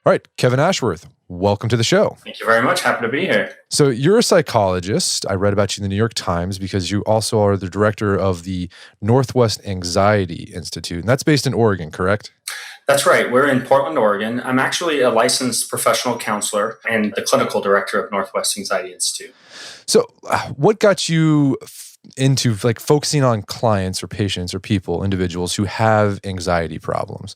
All right, Kevin Ashworth, welcome to the show. Thank you very much. Happy to be here. So you're a psychologist. I read about you in the New York Times because you also are the director of the Northwest Anxiety Institute, and that's based in Oregon, correct? That's right. We're in Portland, Oregon. I'm actually a licensed professional counselor and the clinical director of Northwest Anxiety Institute. So what got you into focusing on clients or patients or people, individuals who have anxiety problems?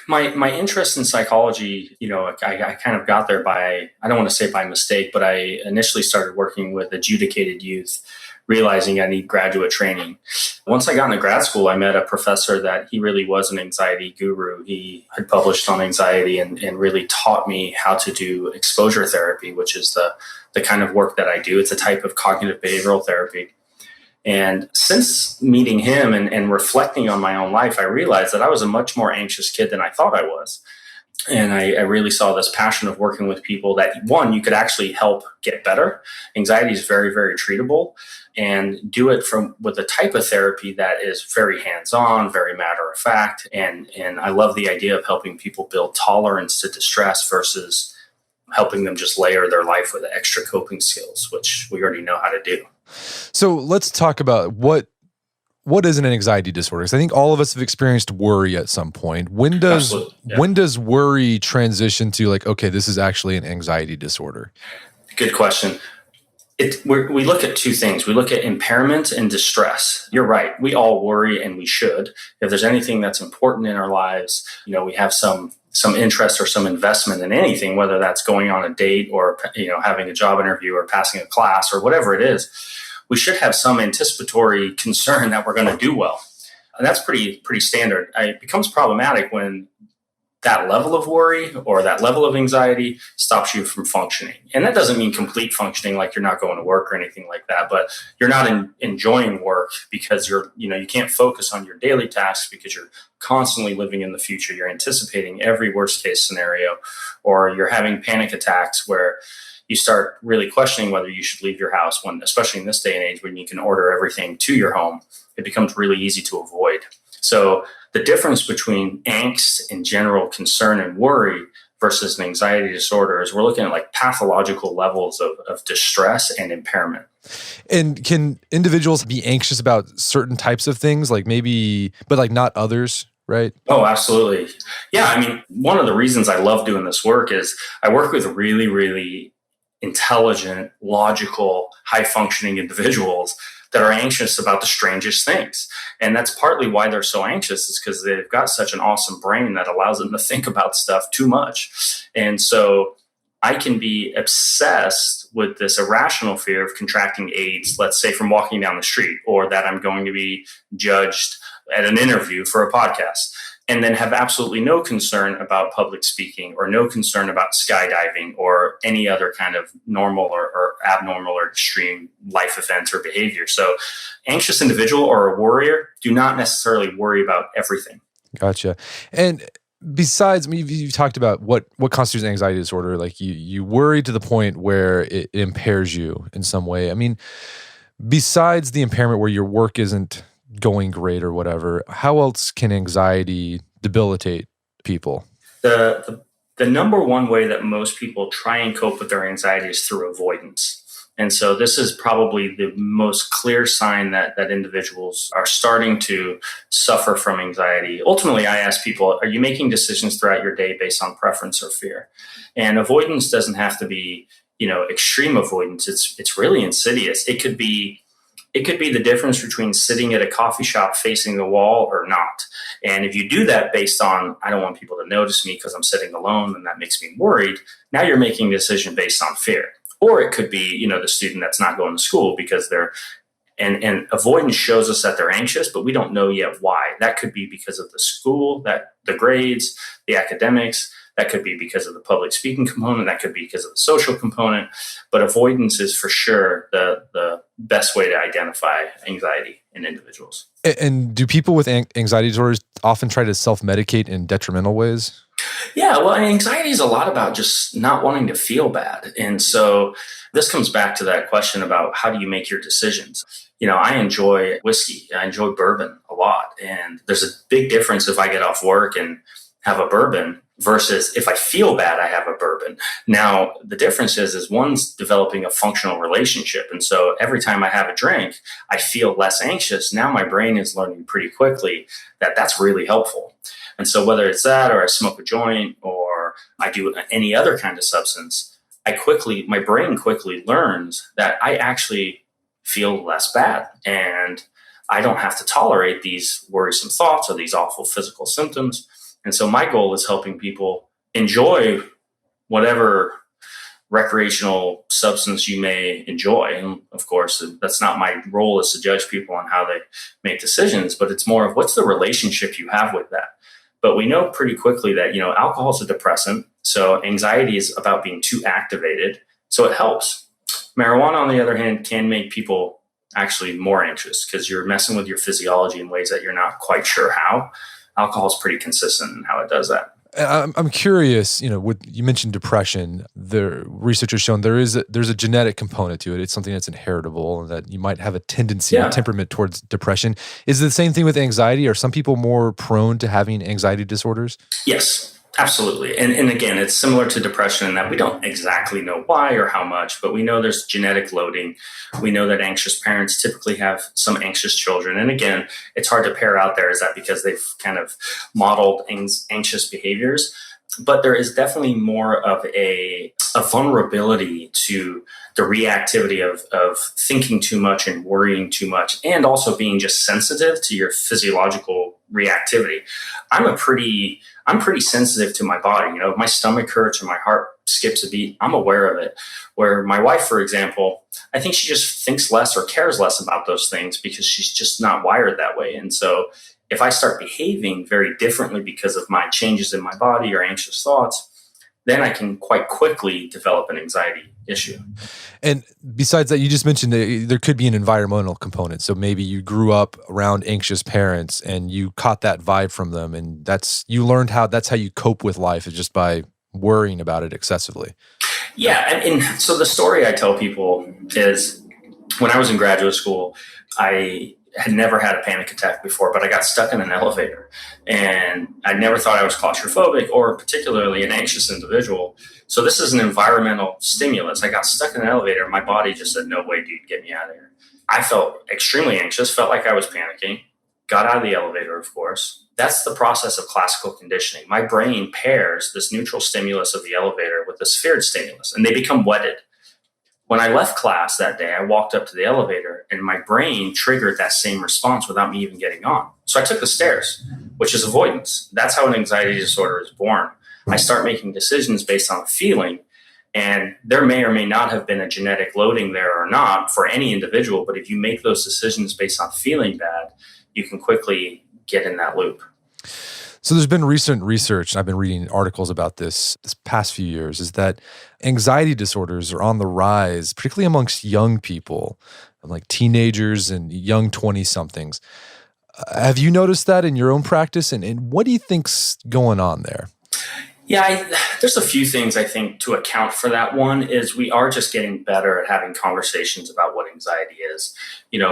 My interest in psychology, I kind of got there by, I don't want to say by mistake, but I initially started working with adjudicated youth, realizing I need graduate training. Once I got into grad school, I met a professor that he really was an anxiety guru. He had published on anxiety and really taught me how to do exposure therapy, which is the kind of work that I do. It's a type of cognitive behavioral therapy. And since meeting him and reflecting on my own life, I realized that I was a much more anxious kid than I thought I was. And I really saw this passion of working with people that, one, you could actually help get better. Anxiety is very, very treatable, and do it with a type of therapy that is very hands-on, very matter-of-fact. And I love the idea of helping people build tolerance to distress versus helping them just layer their life with extra coping skills, which we already know how to do. So let's talk about what is an anxiety disorder? Because I think all of us have experienced worry at some point. When does worry transition to okay, this is actually an anxiety disorder? Good question. We look at two things. We look at impairment and distress. You're right. We all worry, and we should. If there's anything that's important in our lives, we have some interest or some investment in anything, whether that's going on a date or having a job interview or passing a class or whatever it is, we should have some anticipatory concern that we're going to do well. And that's pretty standard. It becomes problematic when that level of worry or that level of anxiety stops you from functioning. And that doesn't mean complete functioning, like you're not going to work or anything like that, but you're not enjoying work because you can't focus on your daily tasks because you're constantly living in the future. You're anticipating every worst case scenario, or you're having panic attacks where you start really questioning whether you should leave your house, when, especially in this day and age when you can order everything to your home, it becomes really easy to avoid. So the difference between angst and general concern and worry versus an anxiety disorder is we're looking at pathological levels of distress and impairment. And can individuals be anxious about certain types of things, but not others? Right? Oh, absolutely. Yeah. One of the reasons I love doing this work is I work with really, really intelligent, logical, high-functioning individuals that are anxious about the strangest things. And that's partly why they're so anxious, is because they've got such an awesome brain that allows them to think about stuff too much. And so I can be obsessed with this irrational fear of contracting AIDS, let's say from walking down the street, or that I'm going to be judged at an interview for a podcast, and then have absolutely no concern about public speaking or no concern about skydiving or any other kind of normal or abnormal or extreme life event or behavior. So anxious individual or a worrier do not necessarily worry about everything. Gotcha. And besides, you've talked about what constitutes an anxiety disorder. You worry to the point where it impairs you in some way. Besides the impairment where your work isn't going great or whatever, how else can anxiety debilitate people? The number one way that most people try and cope with their anxiety is through avoidance. And so this is probably the most clear sign that individuals are starting to suffer from anxiety. Ultimately, I ask people, are you making decisions throughout your day based on preference or fear? And avoidance doesn't have to be, extreme avoidance. It's really insidious. It could be the difference between sitting at a coffee shop facing the wall or not. And if you do that based on, I don't want people to notice me because I'm sitting alone and that makes me worried, now you're making a decision based on fear. Or it could be, the student that's not going to school because they're, and avoidance shows us that they're anxious, but we don't know yet why. That could be because of the school, the grades, the academics. That could be because of the public speaking component. That could be because of the social component. But avoidance is for sure the best way to identify anxiety in individuals. And do people with anxiety disorders often try to self-medicate in detrimental ways? Yeah, well, anxiety is a lot about just not wanting to feel bad. And so this comes back to that question about how do you make your decisions? I enjoy whiskey. I enjoy bourbon a lot. And there's a big difference if I get off work and have a bourbon versus if I feel bad, I have a bourbon. Now, the difference is one's developing a functional relationship. And so every time I have a drink, I feel less anxious. Now my brain is learning pretty quickly that that's really helpful. And so whether it's that or I smoke a joint or I do any other kind of substance, my brain quickly learns that I actually feel less bad and I don't have to tolerate these worrisome thoughts or these awful physical symptoms. And so my goal is helping people enjoy whatever recreational substance you may enjoy. And of course, that's not my role, is to judge people on how they make decisions, but it's more of what's the relationship you have with that. But we know pretty quickly that, alcohol is a depressant. So anxiety is about being too activated. So it helps. Marijuana, on the other hand, can make people actually more anxious because you're messing with your physiology in ways that you're not quite sure how. Alcohol is pretty consistent in how it does that. I'm curious, you mentioned depression. The research has shown there's a genetic component to it. It's something that's inheritable, and that you might have a tendency or temperament towards depression. Is it the same thing with anxiety? Are some people more prone to having anxiety disorders? Yes, absolutely. And again, it's similar to depression in that we don't exactly know why or how much, but we know there's genetic loading. We know that anxious parents typically have some anxious children. And again, it's hard to pair out there. Is that because they've kind of modeled anxious behaviors? But there is definitely more of a vulnerability to the reactivity of thinking too much and worrying too much, and also being just sensitive to your physiological reactivity. I'm pretty sensitive to my body. If my stomach hurts or my heart skips a beat, I'm aware of it. Where my wife, for example, I think she just thinks less or cares less about those things because she's just not wired that way. And so if I start behaving very differently because of my changes in my body or anxious thoughts, then I can quite quickly develop an anxiety issue. And besides that, you just mentioned that there could be an environmental component. So maybe you grew up around anxious parents and you caught that vibe from them, and you learned that's how you cope with life, is just by worrying about it excessively. Yeah, and so the story I tell people is when I was in graduate school, I had never had a panic attack before, but I got stuck in an elevator, and I never thought I was claustrophobic or particularly an anxious individual. So this is an environmental stimulus. I got stuck in an elevator. My body just said, no way, dude, get me out of here. I felt extremely anxious, felt like I was panicking, got out of the elevator, of course. That's the process of classical conditioning. My brain pairs this neutral stimulus of the elevator with the sphered stimulus, and they become wedded. When I left class that day, I walked up to the elevator and my brain triggered that same response without me even getting on. So I took the stairs, which is avoidance. That's how an anxiety disorder is born. I start making decisions based on a feeling, and there may or may not have been a genetic loading there or not for any individual. But if you make those decisions based on feeling bad, you can quickly get in that loop. So there's been recent research, and I've been reading articles about this past few years, is that anxiety disorders are on the rise, particularly amongst young people, like teenagers and young 20-somethings. Have you noticed that in your own practice? And what do you think's going on there? Yeah, there's a few things I think to account for that. One is we are just getting better at having conversations about what anxiety is.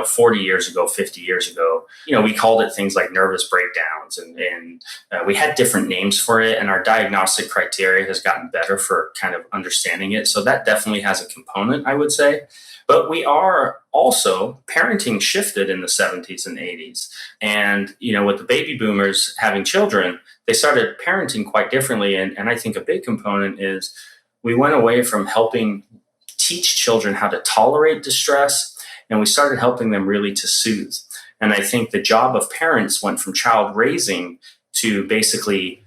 40 years ago, 50 years ago, we called it things like nervous breakdowns, and we had different names for it, and our diagnostic criteria has gotten better for kind of understanding it. So that definitely has a component, I would say. But we are also, parenting shifted in the 70s and 80s. And, with the baby boomers having children, they started parenting quite differently. And I think a big component is we went away from helping teach children how to tolerate distress, and we started helping them really to soothe. And I think the job of parents went from child raising to basically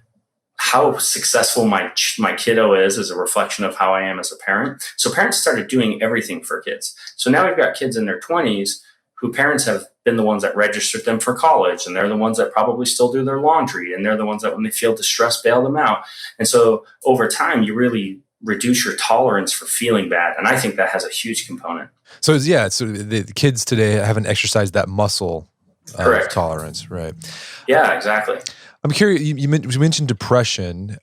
how successful my kiddo is a reflection of how I am as a parent. So parents started doing everything for kids. So now we've got kids in their 20s who parents have been the ones that registered them for college, and they're the ones that probably still do their laundry, and they're the ones that when they feel distressed, bail them out. And so over time, you really reduce your tolerance for feeling bad. And I think that has a huge component. So the kids today haven't exercised that muscle of tolerance, right? Yeah, exactly. I'm curious, you mentioned depression.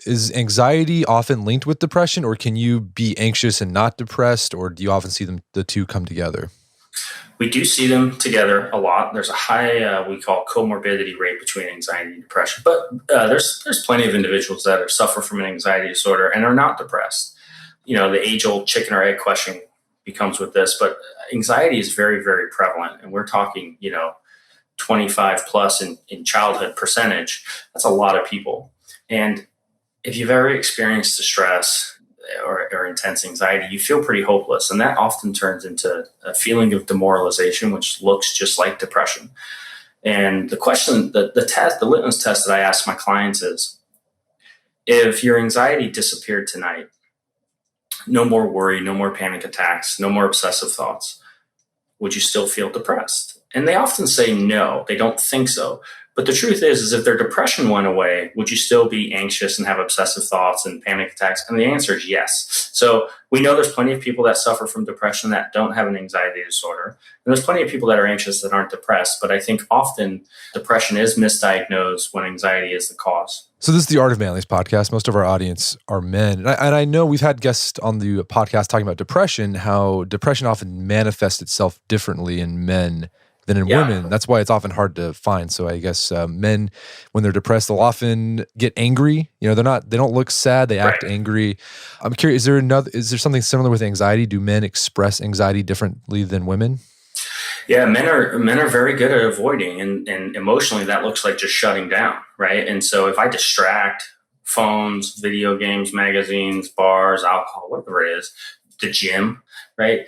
Is anxiety often linked with depression, or can you be anxious and not depressed, or do you often see the two come together? We do see them together a lot. There's a high, we call comorbidity rate between anxiety and depression. But there's plenty of individuals that suffer from an anxiety disorder and are not depressed. The age-old chicken or egg question becomes with this, but anxiety is very, very prevalent. And we're talking, 25 plus in childhood percentage. That's a lot of people. And if you've ever experienced distress or intense anxiety, you feel pretty hopeless. And that often turns into a feeling of demoralization, which looks just like depression. And the question, the litmus test that I ask my clients is, if your anxiety disappeared tonight, no more worry, no more panic attacks, no more obsessive thoughts, would you still feel depressed? And they often say no, they don't think so. But the truth is if their depression went away, would you still be anxious and have obsessive thoughts and panic attacks? And the answer is yes. So we know there's plenty of people that suffer from depression that don't have an anxiety disorder. And there's plenty of people that are anxious that aren't depressed. But I think often depression is misdiagnosed when anxiety is the cause. So this is the Art of Manliness podcast. Most of our audience are men. And I know we've had guests on the podcast talking about depression, how depression often manifests itself differently in men than in women. That's why it's often hard to find. So I guess men, when they're depressed, they'll often get angry. They don't look sad. They act angry. I'm curious, is there something similar with anxiety? Do men express anxiety differently than women? Yeah, men are very good at avoiding, and emotionally that looks like just shutting down, right? And so if I distract, phones, video games, magazines, bars, alcohol, whatever it is, the gym, right?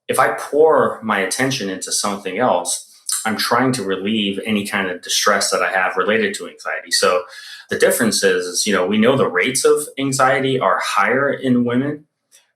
If I pour my attention into something else, I'm trying to relieve any kind of distress that I have related to anxiety. So the difference is, we know the rates of anxiety are higher in women,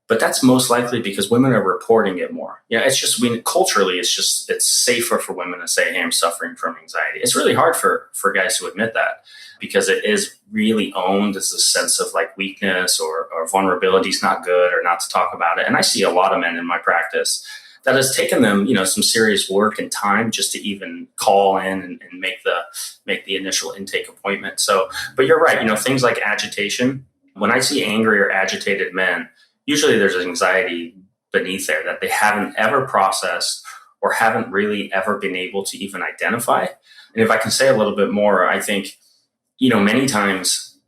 but that's most likely because women are reporting it more. It's just culturally, it's safer for women to say, hey, I'm suffering from anxiety. It's really hard for guys to admit that because it is really owned as a sense of like weakness or vulnerability is not good or not to talk about it. And I see a lot of men in my practice that has taken them, some serious work and time just to even call in and make the initial intake appointment. So, but you're right, things like agitation. When I see angry or agitated men, usually there's anxiety beneath there that they haven't ever processed or haven't really ever been able to even identify. And if I can say a little bit more, I think, many times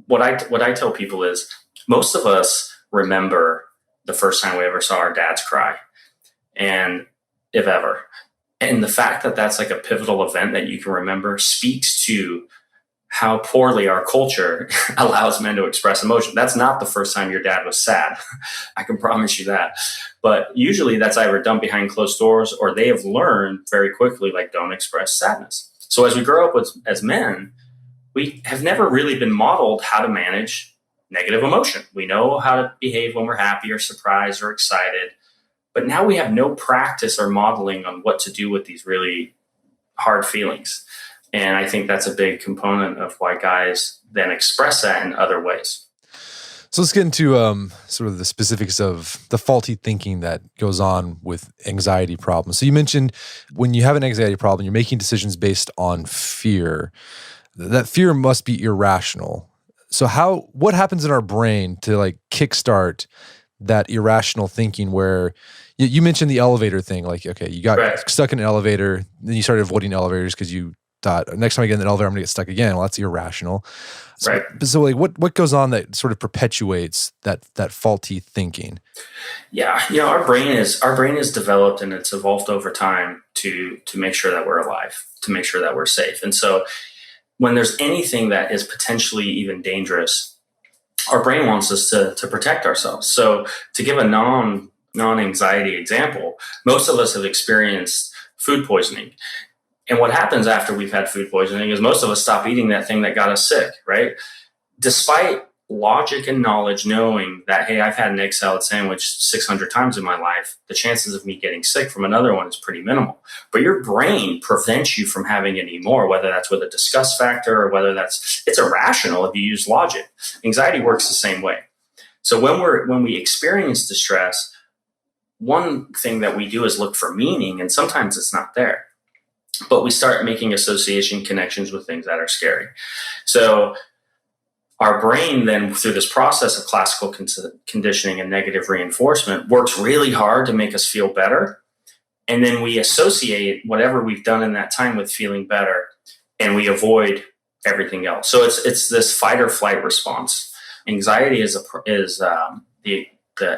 what I tell people is most of us remember the first time we ever saw our dads cry, and if ever. And the fact that that's like a pivotal event that you can remember speaks to how poorly our culture allows men to express emotion. That's not the first time your dad was sad. I can promise you that. But usually that's either done behind closed doors or they have learned very quickly, like, don't express sadness. So as we grow up as men, we have never really been modeled how to manage negative emotion. We know how to behave when we're happy or surprised or excited, but now we have no practice or modeling on what to do with these really hard feelings. And I think that's a big component of why guys then express that in other ways. So let's get into sort of the specifics of the faulty thinking that goes on with anxiety problems. So you mentioned when you have an anxiety problem, you're making decisions based on fear. That fear must be irrational. So what happens in our brain to like kickstart that irrational thinking where you mentioned the elevator thing, like, okay, you got stuck in an elevator, then you started avoiding elevators because you thought next time I get in an elevator, I'm gonna get stuck again. Well, that's irrational. So like what goes on that sort of perpetuates that faulty thinking? Yeah. Our brain is developed and it's evolved over time to make sure that we're alive, to make sure that we're safe. And so when there's anything that is potentially even dangerous, our brain wants us to protect ourselves. So to give a non-anxiety example, most of us have experienced food poisoning. And what happens after we've had food poisoning is most of us stop eating that thing that got us sick, right? Despite logic and knowledge knowing that, hey, I've had an egg salad sandwich 600 times in my life, the chances of me getting sick from another one is pretty minimal. But your brain prevents you from having any more, whether that's with a disgust factor or whether it's irrational if you use logic. Anxiety works the same way. So when we experience distress, one thing that we do is look for meaning, and sometimes it's not there. But we start making association connections with things that are scary. So our brain then, through this process of classical conditioning and negative reinforcement, works really hard to make us feel better. And then we associate whatever we've done in that time with feeling better, and we avoid everything else. So it's this fight or flight response. Anxiety is the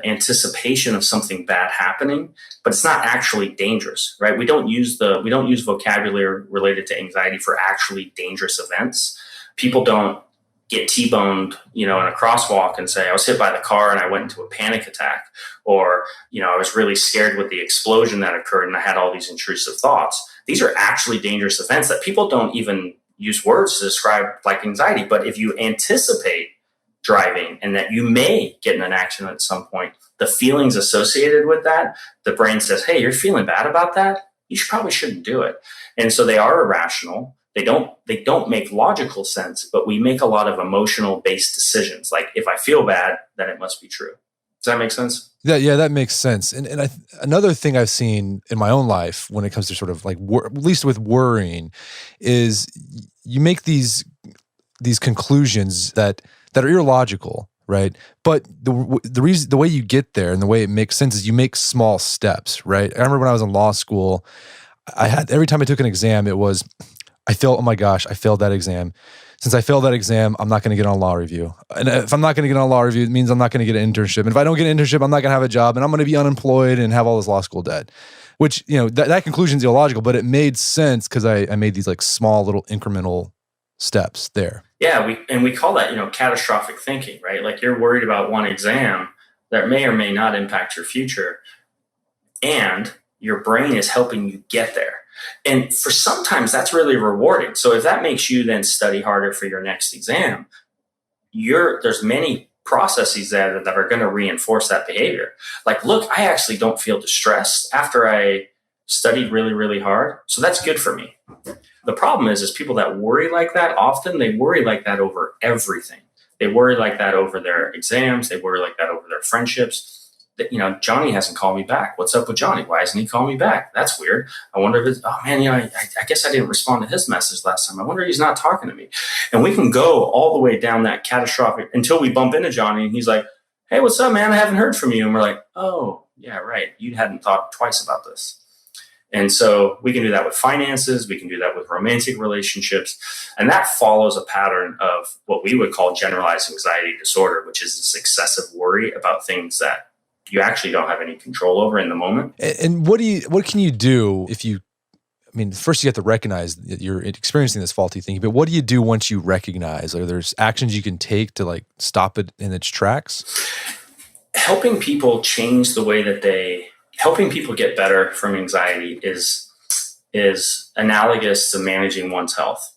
anticipation of something bad happening, but it's not actually dangerous, right? We don't use vocabulary related to anxiety for actually dangerous events. People don't get T-boned, in a crosswalk and say, I was hit by the car and I went into a panic attack, or, I was really scared with the explosion that occurred and I had all these intrusive thoughts. These are actually dangerous events that people don't even use words to describe, like anxiety. But if you anticipate driving and that you may get in an accident at some point, the feelings associated with that, the brain says, hey, you're feeling bad about that? You probably shouldn't do it. And so they are irrational. They don't make logical sense, but we make a lot of emotional based decisions. Like, if I feel bad, then it must be true. Does that make sense? Yeah, that makes sense. And another thing I've seen in my own life when it comes to sort of like, at least with worrying, is you make these conclusions that are illogical, right? But the way you get there and the way it makes sense is you make small steps, right? I remember when I was in law school, every time I took an exam, it was, I felt, oh my gosh, I failed that exam. Since I failed that exam, I'm not going to get on law review. And if I'm not going to get on law review, it means I'm not going to get an internship. And if I don't get an internship, I'm not going to have a job, and I'm going to be unemployed and have all this law school debt. Which, that conclusion is illogical, but it made sense because I made these like small little incremental steps there. Yeah, we call that, catastrophic thinking, right? Like, you're worried about one exam that may or may not impact your future, and your brain is helping you get there. And for sometimes that's really rewarding. So if that makes you then study harder for your next exam, there's many processes that are going to reinforce that behavior. Like, look, I actually don't feel distressed after I studied really, really hard. So that's good for me. The problem is people that worry like that, often they worry like that over everything. They worry like that over their exams. They worry like that over their friendships. Johnny hasn't called me back. What's up with Johnny? Why hasn't he called me back? That's weird. I wonder if it's, oh man, I guess I didn't respond to his message last time. I wonder if he's not talking to me. And we can go all the way down that catastrophic until we bump into Johnny and he's like, hey, what's up, man? I haven't heard from you. And we're like, oh, yeah, right. You hadn't thought twice about this. And so we can do that with finances. We can do that with romantic relationships. And that follows a pattern of what we would call generalized anxiety disorder, which is this excessive worry about things that you actually don't have any control over in the moment. And what can you do first you have to recognize that you're experiencing this faulty thinking, but what do you do once you recognize? Are there actions you can take to like stop it in its tracks? Helping people change the way that helping people get better from anxiety is analogous to managing one's health.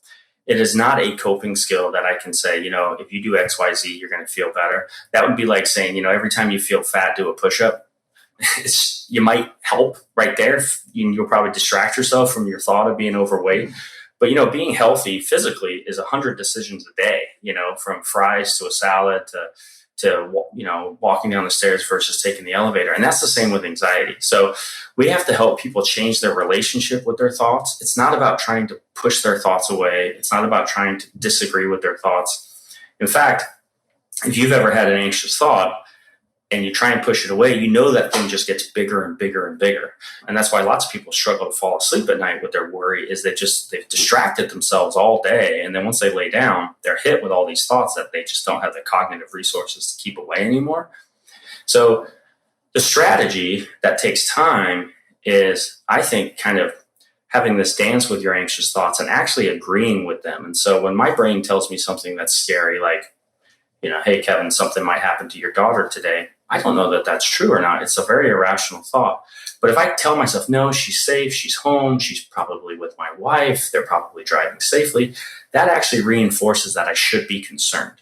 It is not a coping skill that I can say, if you do X, Y, Z, you're going to feel better. That would be like saying, every time you feel fat, do a push-up. You might help right there. You'll probably distract yourself from your thought of being overweight. But, being healthy physically is 100 decisions a day, from fries to a salad to walking down the stairs versus taking the elevator. And that's the same with anxiety. So we have to help people change their relationship with their thoughts. It's not about trying to push their thoughts away. It's not about trying to disagree with their thoughts. In fact, if you've ever had an anxious thought and you try and push it away, that thing just gets bigger and bigger and bigger. And that's why lots of people struggle to fall asleep at night with their worry, is they've distracted themselves all day. And then once they lay down, they're hit with all these thoughts that they just don't have the cognitive resources to keep away anymore. So the strategy that takes time is, I think, kind of having this dance with your anxious thoughts and actually agreeing with them. And so when my brain tells me something that's scary, like, hey, Kevin, something might happen to your daughter today, I don't know that that's true or not. It's a very irrational thought. But if I tell myself, no, she's safe, she's home, she's probably with my wife, they're probably driving safely, that actually reinforces that I should be concerned.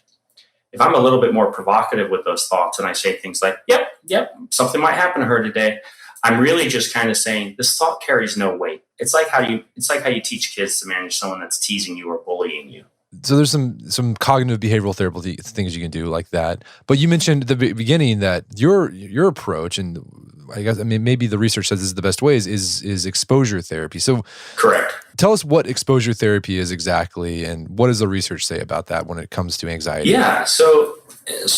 If I'm a little bit more provocative with those thoughts and I say things like, yep, something might happen to her today, I'm really just kind of saying this thought carries no weight. It's like how you teach kids to manage someone that's teasing you or bullying you. So there's some cognitive behavioral therapy things you can do like that. But you mentioned at the beginning that your approach and I guess, I mean, maybe the research says this is the best way is exposure therapy. So Correct. tell us what exposure therapy is exactly, and what does the research say about that when it comes to anxiety? Yeah. So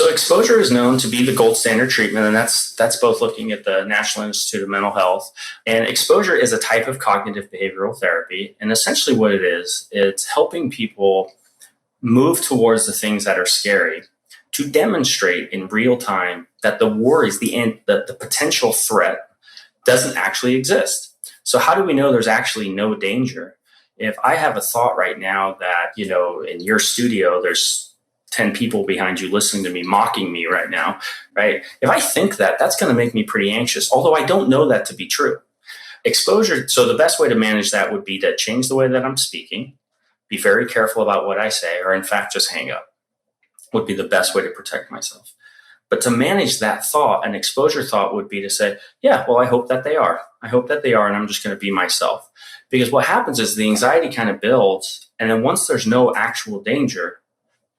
exposure is known to be the gold standard treatment, and that's both looking at the National Institute of Mental Health. And exposure is a type of cognitive behavioral therapy. And essentially what it is, it's helping people move towards the things that are scary to demonstrate in real time that the worries, the potential threat doesn't actually exist. So how do we know there's actually no danger? If I have a thought right now that, in your studio, there's 10 people behind you listening to me, mocking me right now, right? If I think that, that's going to make me pretty anxious, although I don't know that to be true. Exposure, so the best way to manage that would be to change the way that I'm speaking, be very careful about what I say, or in fact, just hang up would be the best way to protect myself. But to manage that thought, an exposure thought would be to say, yeah, well, I hope that they are. I hope that they are, and I'm just going to be myself. Because what happens is the anxiety kind of builds, and then once there's no actual danger,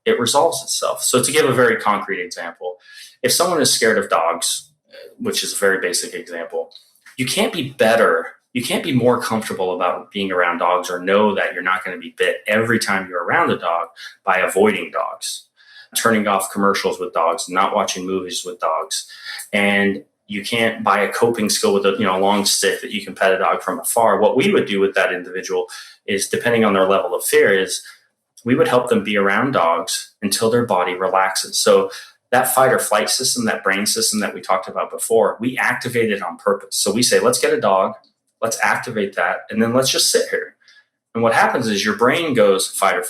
it resolves itself. So to give a very concrete example, if someone is scared of dogs, which is a very basic example, you can't be more comfortable about being around dogs or know that you're not going to be bit every time you're around a dog by avoiding dogs, turning off commercials with dogs, not watching movies with dogs. And you can't buy a coping skill with a long stick that you can pet a dog from afar. What we would do with that individual is, depending on their level of fear, is we would help them be around dogs until their body relaxes. So that fight or flight system, that brain system that we talked about before, we activate it on purpose. So we say, let's get a dog, let's activate that, and then let's just sit here. And what happens is your brain goes fight or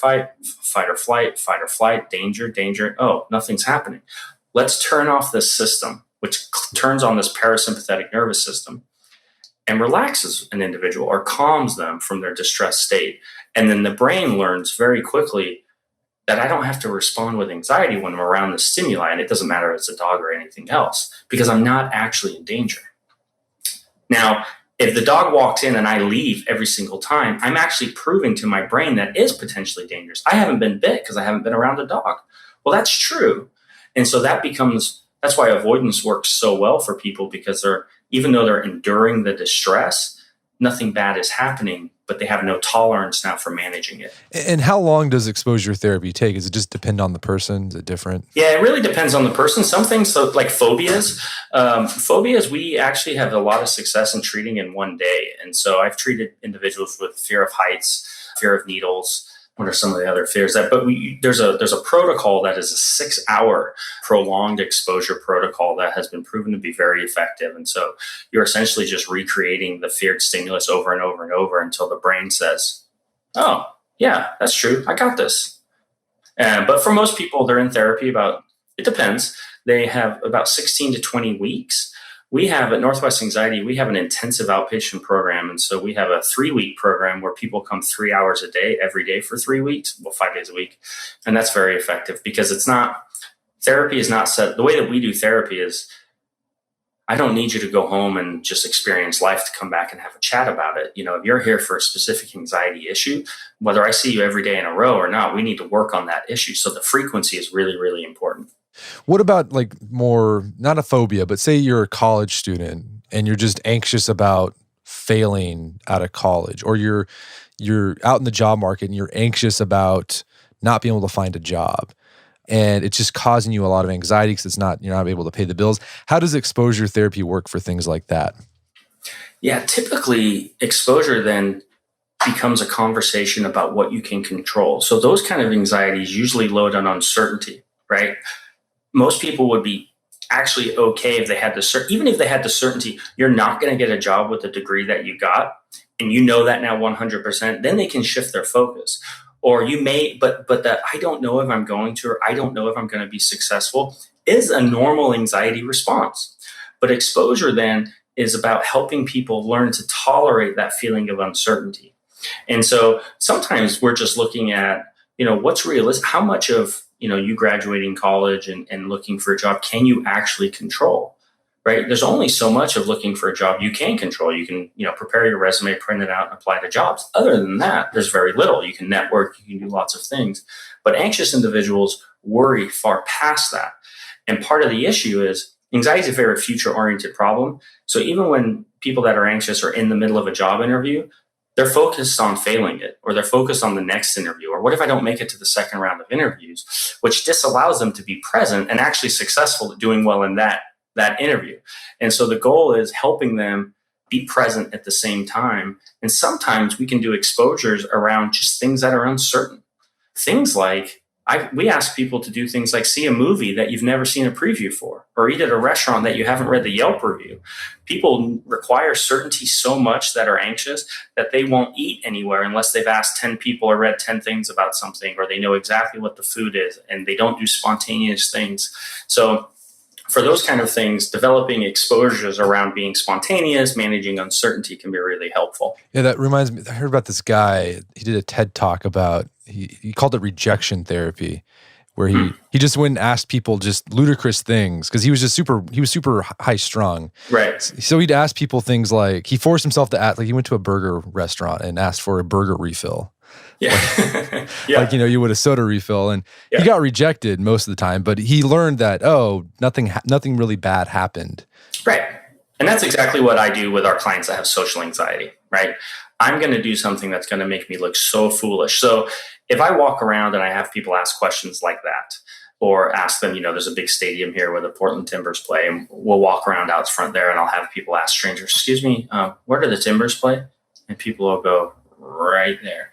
flight, danger, danger. Oh, nothing's happening. Let's turn off this system, which turns on this parasympathetic nervous system and relaxes an individual or calms them from their distressed state. And then the brain learns very quickly that I don't have to respond with anxiety when I'm around the stimuli. And it doesn't matter if it's a dog or anything else, because I'm not actually in danger. Now, if the dog walks in and I leave every single time, I'm actually proving to my brain that is potentially dangerous. I haven't been bit because I haven't been around a dog. Well, that's true. And so that's why avoidance works so well for people, because even though they're enduring the distress, nothing bad is happening, but they have no tolerance now for managing it. And how long does exposure therapy take? Does it just depend on the person? Is it different? Yeah, it really depends on the person. Some things, so like phobias, we actually have a lot of success in treating in one day. And so I've treated individuals with fear of heights, fear of needles. What are some of the other fears? There's a protocol that is a 6-hour prolonged exposure protocol that has been proven to be very effective. And so you're essentially just recreating the feared stimulus over and over and over until the brain says, oh, yeah, that's true. I got this. But for most people, they're in therapy it depends. They have about 16 to 20 weeks. We have at Northwest Anxiety, we have an intensive outpatient program. And so we have a 3-week program where people come 3 hours a day, every day for 3 weeks, 5 days a week. And that's very effective, because therapy is not set. The way that we do therapy is, I don't need you to go home and just experience life to come back and have a chat about it. If you're here for a specific anxiety issue, whether I see you every day in a row or not, we need to work on that issue. So the frequency is really, really important. What about more, not a phobia, but say you're a college student and you're just anxious about failing out of college, or you're out in the job market and you're anxious about not being able to find a job, and it's just causing you a lot of anxiety because you're not able to pay the bills. How does exposure therapy work for things like that? Yeah, typically exposure then becomes a conversation about what you can control. So those kind of anxieties usually load on uncertainty, right? Most people would be actually okay if they had even if they had the certainty you're not going to get a job with the degree that you got, and that now 100%, then they can shift their focus. Or you may, but that I don't know if I'm going to, or I don't know if I'm going to be successful, is a normal anxiety response. But exposure then is about helping people learn to tolerate that feeling of uncertainty. And so sometimes we're just looking at, what's realistic, how much of, you graduating college and looking for a job can you actually control, right? There's only so much of looking for a job you can control. You can, prepare your resume, print it out, and apply to jobs. Other than that, there's very little. You can network, you can do lots of things. But anxious individuals worry far past that. And part of the issue is Anxiety is a very future-oriented problem. So even when people that are anxious are in the middle of a job interview, they're focused on failing it, or they're focused on the next interview, or what if I don't make it to the second round of interviews, which disallows them to be present and actually successful at doing well in that interview. And so the goal is helping them be present at the same time. And sometimes we can do exposures around just things that are uncertain. Things like, we ask people to do things like see a movie that you've never seen a preview for, or eat at a restaurant that you haven't read the Yelp review. People require certainty so much that are anxious that they won't eat anywhere unless they've asked 10 people or read 10 things about something, or they know exactly what the food is, and they don't do spontaneous things. So for those kind of things, developing exposures around being spontaneous, managing uncertainty can be really helpful. Yeah, that reminds me, I heard about this guy. He did a TED talk about, he called it rejection therapy, where he just went and asked people just ludicrous things, because he was super high strung. Right. So he'd ask people things like, he forced himself to ask, like he went to a burger restaurant and asked for a burger refill. Yeah. Like, you would a soda refill, and he got rejected most of the time, but he learned that, nothing really bad happened. Right. And that's exactly what I do with our clients that have social anxiety, right? I'm going to do something that's going to make me look so foolish. So if I walk around and I have people ask questions like that, or ask them, there's a big stadium here where the Portland Timbers play, and we'll walk around out front there and I'll have people ask strangers, excuse me, where do the Timbers play? And people will go, right there.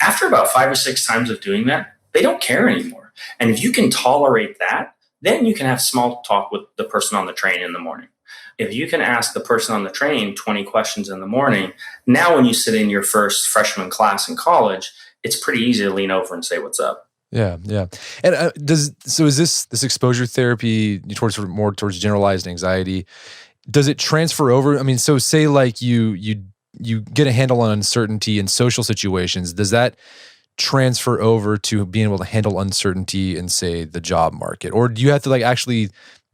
After about 5 or 6 times of doing that, they don't care anymore. And if you can tolerate that, then you can have small talk with the person on the train in the morning. If you can ask the person on the train 20 questions in the morning, now when you sit in your first freshman class in college, it's pretty easy to lean over and say, what's up? Yeah, yeah. And is this exposure therapy more towards generalized anxiety? Does it transfer over? I mean, so say like you get a handle on uncertainty in social situations. Does that transfer over to being able to handle uncertainty in, say, the job market? Or do you have to actually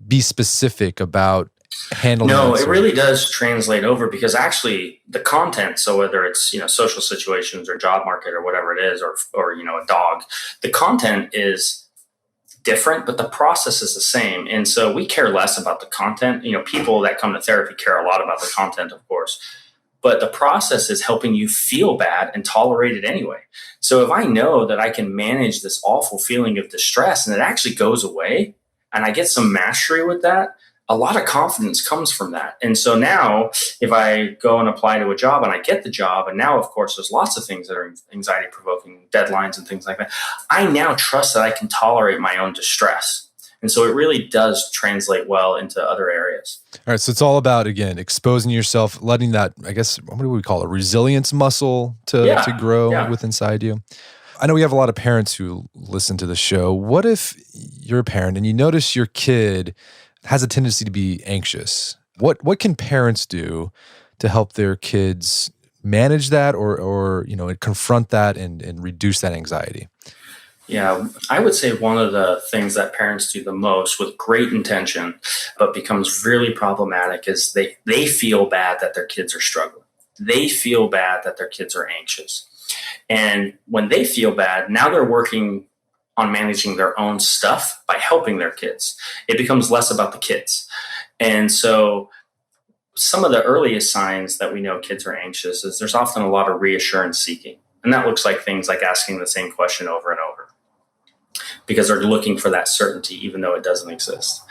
be specific about handling? No, it really does translate over, because actually the content, so whether it's, social situations or job market or whatever it is, or a dog, the content is different, but the process is the same. And so we care less about the content. People that come to therapy care a lot about the content, of course. But the process is helping you feel bad and tolerate it anyway. So if I know that I can manage this awful feeling of distress and it actually goes away, and I get some mastery with that, a lot of confidence comes from that. And so now if I go and apply to a job and I get the job, and now, of course, there's lots of things that are anxiety provoking, deadlines and things like that, I now trust that I can tolerate my own distress. And so it really does translate well into other areas. All right. So it's all about, again, exposing yourself, letting that, I guess, what do we call it? Resilience muscle to grow with inside you. I know we have a lot of parents who listen to the show. What if you're a parent and you notice your kid has a tendency to be anxious? What can parents do to help their kids manage that or confront that and reduce that anxiety? Yeah, I would say one of the things that parents do the most with great intention, but becomes really problematic, is they feel bad that their kids are struggling. They feel bad that their kids are anxious. And when they feel bad, now they're working on managing their own stuff by helping their kids. It becomes less about the kids. And so some of the earliest signs that we know kids are anxious is there's often a lot of reassurance seeking. And that looks like things like asking the same question over and over, because they're looking for that certainty, even though it doesn't exist.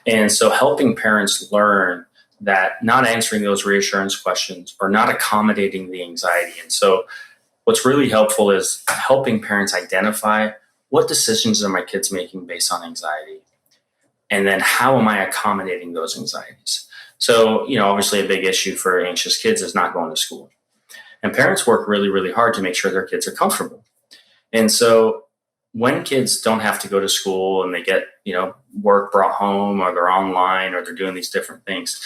And so helping parents learn that not answering those reassurance questions or not accommodating the anxiety. And so what's really helpful is helping parents identify, what decisions are my kids making based on anxiety? And then how am I accommodating those anxieties? So, obviously a big issue for anxious kids is not going to school. And parents work really, really hard to make sure their kids are comfortable. And so when kids don't have to go to school and they get, work brought home, or they're online, or they're doing these different things,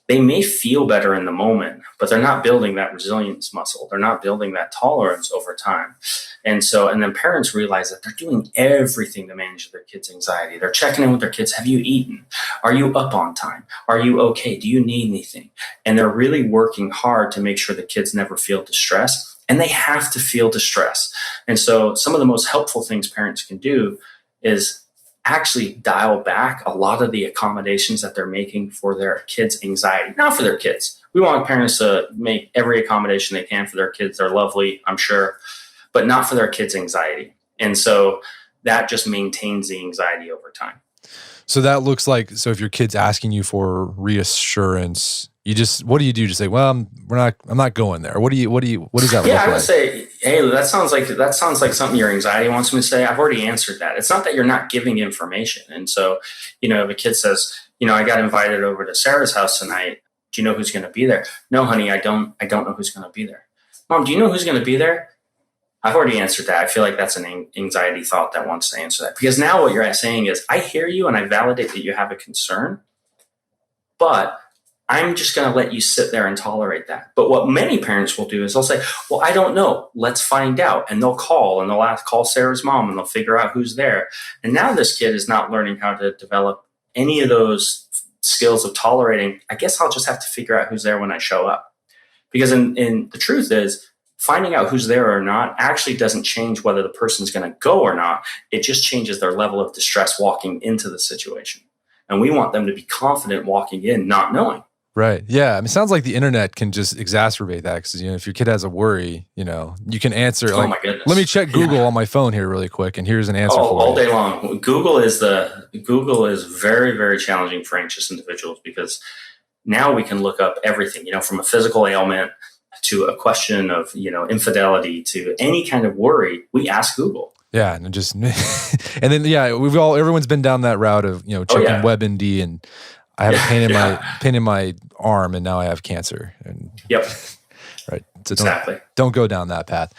they may feel better in the moment, but they're not building that resilience muscle. They're not building that tolerance over time. And then parents realize that they're doing everything to manage their kids' anxiety. They're checking in with their kids. Have you eaten? Are you up on time? Are you okay? Do you need anything? And they're really working hard to make sure the kids never feel distress. And they have to feel distress. And so some of the most helpful things parents can do is actually dial back a lot of the accommodations that they're making for their kids' anxiety. Not for their kids. We want parents to make every accommodation they can for their kids. They're lovely, I'm sure, but not for their kids' anxiety. And so that just maintains the anxiety over time. So that looks like, so if your kid's asking you for reassurance, what do you do? Just say, well, I'm not going there. What does that look like? Yeah, I would say, hey, that sounds like something your anxiety wants me to say. I've already answered that. It's not that you're not giving information. And so, if a kid says, I got invited over to Sarah's house tonight. Do you know who's going to be there? No, honey, I don't know who's going to be there. Mom, do you know who's going to be there? I've already answered that. I feel like that's an anxiety thought that wants to answer that. Because now what you're saying is, I hear you and I validate that you have a concern, but I'm just going to let you sit there and tolerate that. But what many parents will do is they'll say, well, I don't know. Let's find out. And they'll call and they'll call Sarah's mom and they'll figure out who's there. And now this kid is not learning how to develop any of those skills of tolerating. I guess I'll just have to figure out who's there when I show up. Because in the truth is, finding out who's there or not actually doesn't change whether the person's going to go or not. It just changes their level of distress walking into the situation. And we want them to be confident walking in, not knowing. Right. Yeah. I mean, it sounds like the internet can just exacerbate that because, if your kid has a worry, you can answer. Oh my goodness. Let me check Google on my phone here really quick, and here's an answer for you. All day long. Google is very, very challenging for anxious individuals because now we can look up everything, from a physical ailment to a question of, infidelity to any kind of worry. We ask Google. Yeah. And and then, everyone's been down that route of, checking WebMD, and I have a pain in my arm and now I have cancer. And, yep. Right. So exactly. Don't go down that path.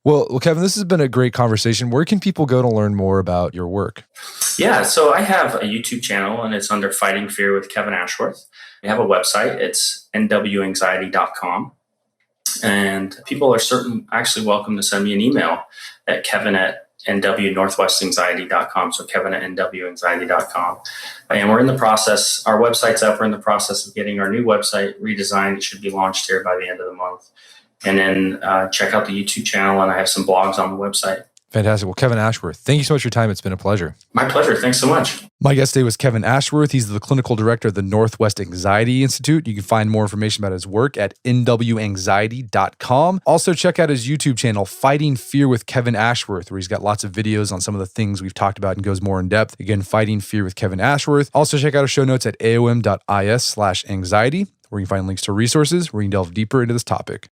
Well, Kevin, this has been a great conversation. Where can people go to learn more about your work? Yeah. So I have a YouTube channel and it's under Fighting Fear with Kevin Ashworth. I have a website. It's nwanxiety.com. And people are actually welcome to send me an email at kevin@nwnorthwestanxiety.com. So kevin@nwanxiety.com. And we're in the process, our website's up. We're in the process of getting our new website redesigned. It should be launched here by the end of the month. And then check out the YouTube channel, and I have some blogs on the website. Fantastic. Well, Kevin Ashworth, thank you so much for your time. It's been a pleasure. My pleasure. Thanks so much. My guest today was Kevin Ashworth. He's the clinical director of the Northwest Anxiety Institute. You can find more information about his work at nwanxiety.com. Also, check out his YouTube channel, Fighting Fear with Kevin Ashworth, where he's got lots of videos on some of the things we've talked about and goes more in depth. Again, Fighting Fear with Kevin Ashworth. Also, check out our show notes at aom.is/anxiety, where you can find links to resources where you can delve deeper into this topic.